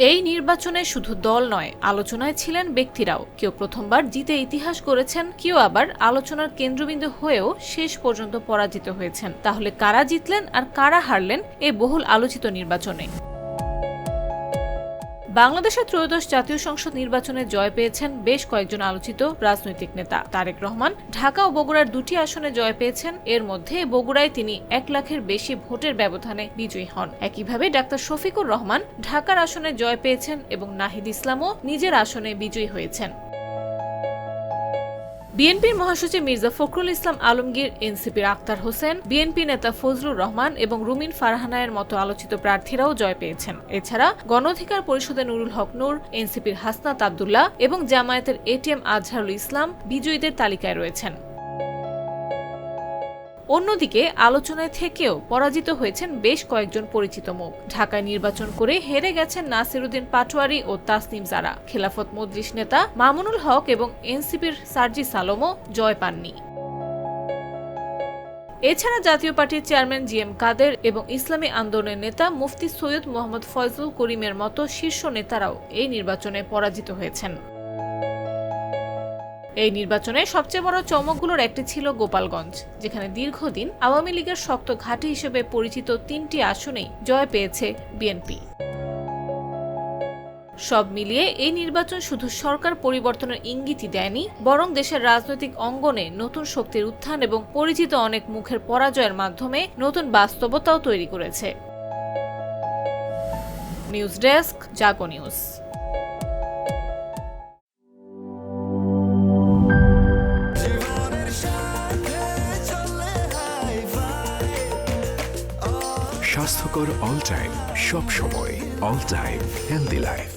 এই নির্বাচনে শুধু দল নয়, আলোচনায় ছিলেন ব্যক্তিরাও। কেউ প্রথমবার জিতে ইতিহাস গড়েছেন, কেউ আবার আলোচনার কেন্দ্রবিন্দু হয়েও শেষ পর্যন্ত পরাজিত হয়েছেন। তাহলে কারা জিতলেন আর কারা হারলেন এই বহুল আলোচিত নির্বাচনে? বাংলাদেশের ত্রয়োদশ জাতীয় সংসদ নির্বাচনে জয় পেয়েছেন বেশ কয়েকজন আলোচিত রাজনৈতিক নেতা। তারেক রহমান ঢাকা ও বগুড়ার দুটি আসনে জয় পেয়েছেন। এর মধ্যে বগুড়ায় তিনি 1 লাখের বেশি ভোটের ব্যবধানে বিজয়ী হন। একইভাবে ডাক্তার শফিকুর রহমান ঢাকার আসনে জয় পেয়েছেন এবং নাহিদ ইসলামও নিজের আসনে বিজয়ী হয়েছেন। বিএনপির মহাসচিব মির্জা ফখরুল ইসলাম আলমগীর, এনসিপির আক্তার হোসেন, বিএনপি নেতা ফজলুর রহমান এবং রুমিন ফারহানায়ের মতো আলোচিত প্রার্থীরাও জয় পেয়েছেন। এছাড়া গণ অধিকার পরিষদের নুরুল হক নূর, এনসিপির হাসনাত আব্দুল্লাহ এবং জামায়াতের এটিএম আজহারুল ইসলাম বিজয়ীদের তালিকায় রয়েছেন। অন্যদিকে আলোচনায় থেকেও পরাজিত হয়েছেন বেশ কয়েকজন পরিচিত মুখ। ঢাকায় নির্বাচন করে হেরে গেছেন নাসিরউদ্দিন পাটোয়ারি ও তাসনিম জারা। খেলাফত মজলিস নেতা মামুনুল হক এবং এনসিপির সার্জিস আলমও জয় পাননি। এছাড়া জাতীয় পার্টির চেয়ারম্যান জিএম কাদের এবং ইসলামী আন্দোলনের নেতা মুফতি সৈয়দ মোহাম্মদ ফয়জুল করিমের মতো শীর্ষ নেতারাও এই নির্বাচনে পরাজিত হয়েছেন। এই নির্বাচনে সবচেয়ে বড় চমকগুলোর একটি ছিল গোপালগঞ্জ, যেখানে দীর্ঘদিন আওয়ামী লীগের শক্ত ঘাঁটি হিসেবে পরিচিত 3টি আসনেই জয় পেয়েছে বিএনপি। সব মিলিয়ে এই নির্বাচন শুধু সরকার পরিবর্তনের ইঙ্গিতই দেয়নি, বরং দেশের রাজনৈতিক অঙ্গনে নতুন শক্তির উত্থান এবং পরিচিত অনেক মুখের পরাজয়ের মাধ্যমে নতুন বাস্তবতাও তৈরি করেছে। নিউজ ডেস্ক, জাগো নিউজ। স্বাস্থ্যকর অল টাইম, সব সময় অল টাইম হেলদি লাইফ।